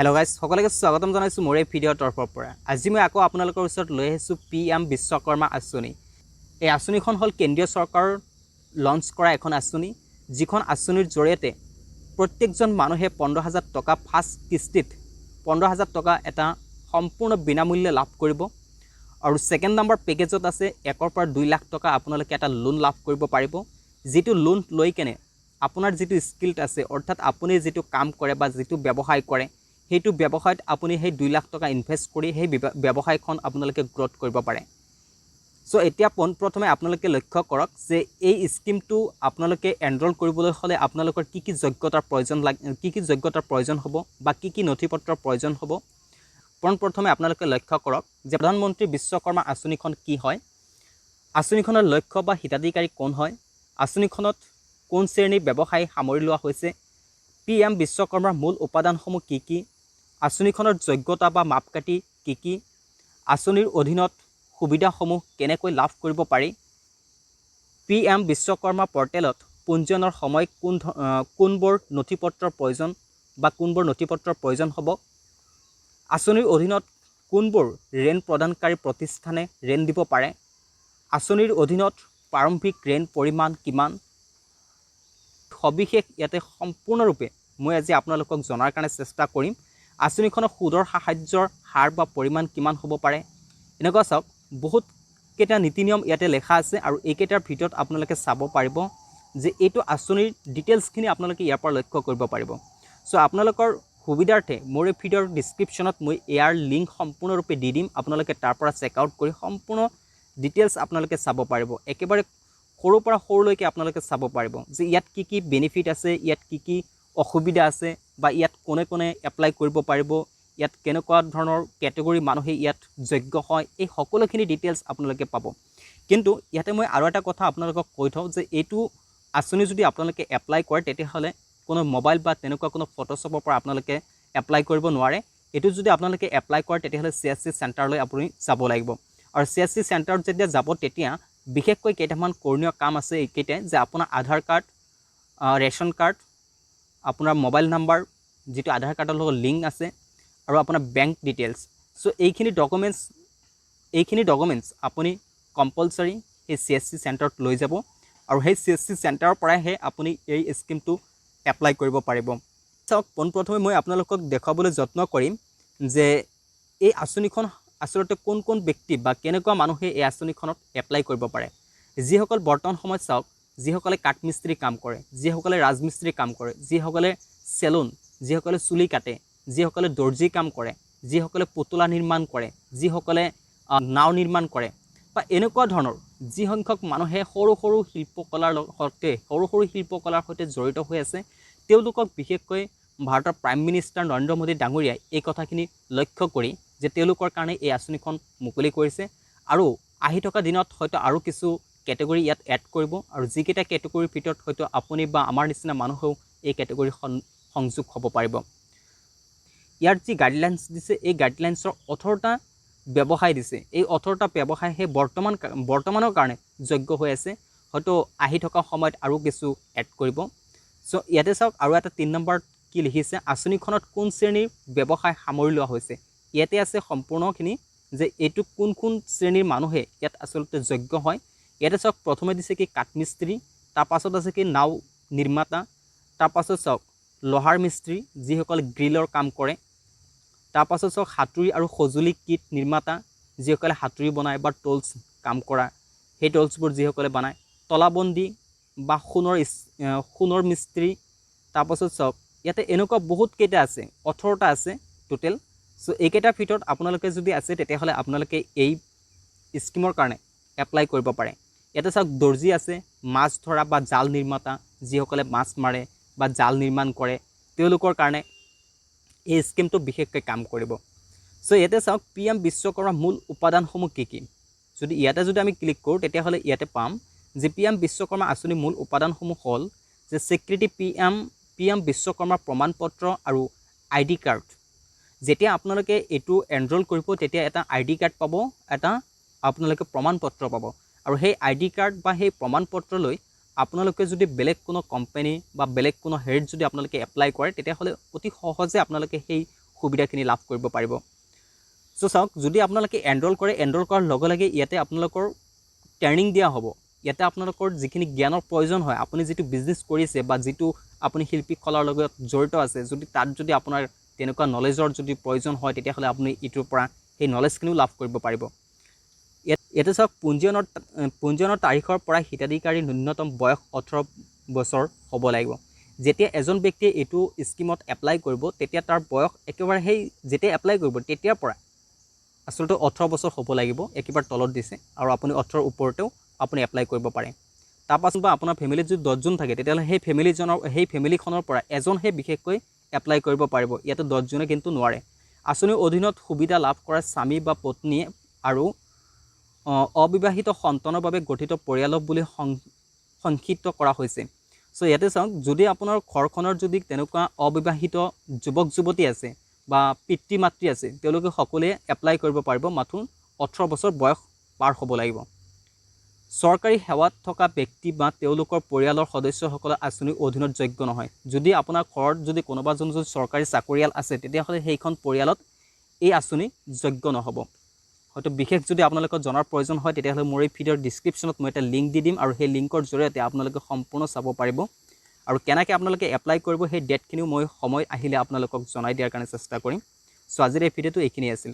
Hello guys সকলকে স্বাগতম জানাইছো মোৰ এই ভিডিঅ'ৰ তৰফৰ পৰা। আজি মই আকৌ আপোনালোকৰ ওচৰত লৈ আহিছো PM বিশ্বকৰ্মা আঁচনি। এই আঁচনিখন হ'ল কেন্দ্ৰীয় চৰকাৰৰ লঞ্চ কৰা এখন আঁচনি, যিখন আঁচনিৰ জৰিয়তে প্ৰত্যেকজন মানুহে 15,000 টকা ফাৰ্ষ্ট কিস্তিত 15,000 টকা এটা সম্পূৰ্ণ বিনামূল্যে লাভ কৰিব। আৰু সেকেন্ড নম্বৰ পেকেজত আছে 1 পৰা 2 লাখ টকা আপোনালোকে এটা লোন লাভ কৰিব পাৰিব, যিটো লোন লৈ কেনে আপোনাৰ যিটো স্কিল আছে অৰ্থাৎ আপুনি যিটো কাম কৰে বা যিটো ব্যৱসায় কৰে সেইটো ব্যৱসায়ত আপুনি সেই 2 লাখ টকা ইনভেষ্ট কৰি সেই ব্যৱসায়খন আপোনালোকে গ্ৰোথ কৰিব পাৰে। সো এতিয়া প্ৰথমে আপোনালোকে লক্ষ্য কৰক যে এই স্কিমটো আপোনালোকে এনৰোল কৰিবলৈ হলে আপোনালোকৰ কি যোগ্যতাৰ প্ৰয়োজন হ'ব বা কি নথিপত্ৰৰ প্ৰয়োজন হ'ব। প্ৰথমে আপোনালোকে লক্ষ্য কৰক যে প্ৰধানমন্ত্ৰী বিশ্বকৰ্মা আঁচনিখন কি হয়, আঁচনিখনৰ লক্ষ্য বা হিতাধিকাৰী কোন হয়, আঁচনিখনত কোন শ্ৰেণীৰ ব্যৱসায় সামৰি লোৱা হৈছে, PM বিশ্বকৰ্মাৰ মূল উপাদানসমূহ কি, আঁচনিখনৰ যোগ্যতা বা মাপকাঠি কি, আঁচনিৰ অধীনত সুবিধাসমূহ কেনেকৈ লাভ কৰিব পাৰি, PM বিশ্বকৰ্মা পৰ্টেলত পঞ্জীয়নৰ সময় কোনবোৰ নথিপত্ৰৰ প্ৰয়োজন হ'ব, আঁচনিৰ অধীনত কোনবোৰ ঋণ প্ৰদানকাৰী প্ৰতিষ্ঠানে ঋণ দিব পাৰে, আঁচনিৰ অধীনত প্ৰাৰম্ভিক ঋণ পৰিমাণ কিমান, সবিশেষ ইয়াতে সম্পূৰ্ণৰূপে মই আজি আপোনালোকক জনাৰ কাৰণে চেষ্টা কৰিম। আঁচনিখনৰ সুদৰ সাহায্যৰ হাৰ বা পৰিমাণ কিমান হ'ব পাৰে, এনেকুৱা চাওক বহুত কেইটা নীতি নিয়ম ইয়াতে লেখা আছে আৰু এইকেইটাৰ ভিতৰত আপোনালোকে চাব পাৰিব যে এইটো আঁচনিৰ ডিটেইলছখিনি আপোনালোকে ইয়াৰ পৰা লক্ষ্য কৰিব পাৰিব। সো আপোনালোকৰ সুবিধাৰ্থে মোৰ এই ভিডিঅ'ৰ ডিছক্ৰিপশ্যনত মই ইয়াৰ লিংক সম্পূৰ্ণৰূপে দি দিম, আপোনালোকে তাৰ পৰা চেক আউট কৰি সম্পূৰ্ণ ডিটেইলছ আপোনালোকে চাব পাৰিব। একেবাৰে সৰুৰ পৰা সৰুলৈকে আপোনালোকে চাব পাৰিব যে ইয়াত কি বেনিফিট আছে, ইয়াত কি অসুবিধা আছে বা ইয়াত কোনে এপ্লাই কৰিব পাৰিব, ইয়াত কেনেকুৱা ধৰণৰ কেটেগৰী মানুহে ইয়াত যোগ্য হয়, এই সকলোখিনি ডিটেইলছ আপোনালোকে পাব। কিন্তু ইয়াতে মই আৰু এটা কথা আপোনালোকক কৈ থওঁ যে এইটো আঁচনি যদি আপোনালোকে এপ্লাই কৰে তেতিয়াহ'লে কোনো মোবাইল বা তেনেকুৱা কোনো ফটোশ্বপৰ পৰা আপোনালোকে এপ্লাই কৰিব নোৱাৰে। এইটো যদি আপোনালোকে এপ্লাই কৰে তেতিয়াহ'লে CSC চেণ্টাৰলৈ আপুনি যাব লাগিব। আৰু CSC চেণ্টাৰত যেতিয়া যাব তেতিয়া বিশেষকৈ কেইটামান কৰণীয় কাম আছে এইকেইটাই যে আপোনাৰ আধাৰ কাৰ্ড, ৰেচন কাৰ্ড, আপোনাৰ মোবাইল নাম্বাৰ যিটো আধাৰ কাৰ্ডৰ লগত লিংক আছে আৰু আপোনাৰ বেংক ডিটেইলছ। সো এইখিনি ডকুমেণ্টছ আপুনি কম্পালচাৰি সেই CSC চেণ্টাৰত লৈ যাব আৰু সেই CSC চেণ্টাৰৰ পৰাহে আপুনি এই স্কিমটো এপ্লাই কৰিব পাৰিব। চাওক পোনপ্ৰথমে মই আপোনালোকক দেখুৱাবলৈ যত্ন কৰিম যে এই আঁচনিখন আচলতে কোন ব্যক্তি বা কেনেকুৱা মানুহে এই আঁচনিখনত এপ্লাই কৰিব পাৰে। যিসকল বৰ্তমান সময়ত চাওক যিসকলে কাঠমিস্ত্ৰী কাম কৰে, যিসকলে ৰাজমিস্ত্ৰী কাম কৰে, যিসকলে চেলুন, যিসকলে চুলি কাটে, যিসকলে দৰ্জী কাম কৰে, যিসকলে পুতলা নিৰ্মাণ কৰে, যিসকলে নাও নিৰ্মাণ কৰে বা এনেকুৱা ধৰণৰ যি সংখ্যক মানুহে সৰু শিল্পকলাৰ সৈতে জড়িত হৈ আছে, তেওঁলোকক বিশেষকৈ ভাৰতৰ প্ৰাইম মিনিষ্টাৰ নৰেন্দ্ৰ মোদী ডাঙৰীয়াই এই কথাখিনি লক্ষ্য কৰি যে তেওঁলোকৰ কাৰণে এই আঁচনিখন মুকলি কৰিছে আৰু আহি থকা দিনত হয়তো আৰু কিছু কেটেগৰী ইয়াত এড কৰিব আৰু যিকেইটা কেটেগৰীৰ ভিতৰত হয়তো আপুনি বা আমাৰ নিচিনা মানুহেও এই কেটেগৰী সংযোগ হ'ব পাৰিব। ইয়াৰ যি গাইডলাইন্স দিছে এই গাইডলাইন্সৰ 18টা ব্যৱসায় দিছে। এই 18টা ব্যৱসায় সেই বৰ্তমানৰ কাৰণে যোগ্য হৈ আছে, হয়তো আহি থকা সময়ত আৰু কিছু এড কৰিব। সো ইয়াতে চাওক আৰু এটা 3 নম্বৰত কি লিখিছে, আঁচনিখনত কোন শ্ৰেণীৰ ব্যৱসায় সামৰি লোৱা হৈছে। ইয়াতে আছে সম্পূৰ্ণখিনি যে এইটো কোন শ্ৰেণীৰ মানুহে ইয়াত আচলতে যোগ্য হয়। ইয়াতে চাওক প্ৰথমে দিছে কি কাঠমিস্ত্ৰী, তাৰপাছত আছে কি নাও নিৰ্মাতা, তাৰপাছত চাওক লোহাৰ মিস্ত্ৰী যিসকলে গ্ৰিলৰ কাম কৰে, তাৰপাছত চাওক হাতুৰী আৰু সঁজুলি কিট নিৰ্মাতা যিসকলে হাতুৰী বনায় বা টুলছ কাম কৰা, সেই টুলছবোৰ যিসকলে বনায়, তলাবন্দী বা সোণৰ মিস্ত্ৰী, তাৰপাছত চাওক ইয়াতে এনেকুৱা বহুত কেইটা আছে, 18টা আছে টোটেল। সো এইকেইটাৰ ভিতৰত আপোনালোকে যদি আছে তেতিয়াহ'লে আপোনালোকে এই স্কিমৰ কাৰণে এপ্লাই কৰিব পাৰে। ইয়াতে চাওক দৰ্জী আছে, মাছ ধৰা বা জাল নিৰ্মাতা যিসকলে মাছ মাৰে বা জাল নিৰ্মাণ কৰে, তেওঁলোকৰ কাৰণে এই স্কিমটো বিশেষকৈ কাম কৰিব। সো ইয়াতে চাওক PM বিশ্বকৰ্মাৰ মূল উপাদানসমূহ কি। যদি আমি ক্লিক কৰোঁ তেতিয়াহ'লে ইয়াতে পাম যে PM বিশ্বকৰ্মা আঁচনিৰ মূল উপাদানসমূহ হ'ল যে স্বীকৃতি PM বিশ্বকৰ্মাৰ প্ৰমাণপত্ৰ আৰু ID কাৰ্ড। যেতিয়া আপোনালোকে এইটো এনৰোল কৰিব তেতিয়া এটা ID কাৰ্ড পাব, এটা আপোনালোকে প্ৰমাণপত্ৰ পাব আৰু সেই ID কাৰ্ড বা সেই প্ৰমাণপত্ৰলৈ আপোনালোকে যদি বেলেগ কোনো কোম্পানী বা বেলেগ কোনো হেৰিত যদি আপোনালোকে এপ্লাই কৰে তেতিয়াহ'লে অতি সহজে আপোনালোকে সেই সুবিধাখিনি লাভ কৰিব পাৰিব। চ' চাওক, যদি আপোনালোকে এনৰোল কৰাৰ লগে লগে ইয়াতে আপোনালোকৰ ট্ৰেইনিং দিয়া হ'ব। ইয়াতে আপোনালোকৰ যিখিনি জ্ঞানৰ প্ৰয়োজন হয়, আপুনি যিটো বিজনেছ কৰিছে বা যিটো আপুনি শিল্পী কলাৰ লগত জড়িত আছে, যদি তাত যদি আপোনাৰ তেনেকুৱা নলেজৰ যদি প্ৰয়োজন হয়, তেতিয়াহ'লে আপুনি ইটোৰ পৰা সেই নলেজখিনিও লাভ কৰিব পাৰিব। ইয়াতে চাওক, পঞ্জীয়নৰ তাৰিখৰ পৰা হিতাধিকাৰীৰ ন্যূনতম বয়স 18 বছৰ হ'ব লাগিব। যেতিয়া এজন ব্যক্তিয়ে এইটো স্কিমত এপ্লাই কৰিব, তেতিয়া তাৰ বয়স একেবাৰে সেই যেতিয়া এপ্লাই কৰিব তেতিয়াৰ পৰা আচলতে 18 বছৰ হ'ব লাগিব, একেবাৰে তলত দিছে। আৰু আপুনি 18 ওপৰতেও আপুনি এপ্লাই কৰিব পাৰে। তাৰপাছত বা আপোনাৰ ফেমিলিত যদি 10জন থাকে, তেতিয়াহ'লে সেই ফেমিলিখনৰ পৰা এজনহে বিশেষকৈ এপ্লাই কৰিব পাৰিব। ইয়াতে 10জনে কিন্তু নোৱাৰে। আঁচনিৰ অধীনত সুবিধা লাভ কৰা স্বামী বা পত্নীয়ে আৰু অবিবাহিত সন্তানৰ বাবে গঠিত পৰিয়ালক বুলি সংক্ষিপ্ত কৰা হৈছে। চ' ইয়াতে চাওক, যদি আপোনাৰ ঘৰখনৰ যদি তেনেকুৱা অবিবাহিত যুৱক যুৱতী আছে বা পিতৃ মাতৃ আছে, তেওঁলোকে সকলোৱে এপ্লাই কৰিব পাৰিব। মাথো 18 বছৰ বয়স পাৰ হ'ব লাগিব। চৰকাৰী সেৱাত থকা ব্যক্তি বা তেওঁলোকৰ পৰিয়ালৰ সদস্যসকলে আঁচনিৰ অধীনত যোগ্য নহয়। যদি আপোনাৰ ঘৰত যদি কোনোবাজন যদি চৰকাৰী চাকৰিয়াল আছে, তেতিয়াহ'লে সেইখন পৰিয়ালত এই আঁচনি যোগ্য নহ'ব। হয়তো বিশেষ যদি আপোনালোকক জনাৰ প্ৰয়োজন হয়, তেতিয়াহ'লে মোৰ এই ভিডিঅ'ৰ ডিছক্ৰিপশ্যনত মই এটা লিংক দি দিম, আৰু সেই লিংকৰ জৰিয়তে আপোনালোকে সম্পূৰ্ণ চাব পাৰিব। আৰু কেনেকৈ আপোনালোকে এপ্লাই কৰিব, সেই ডেটখিনিও মই সময় আহিলে আপোনালোকক জনাই দিয়াৰ কাৰণে চেষ্টা কৰিম। চ' আজিৰ এই ভিডিঅ'টো এইখিনি আছিল।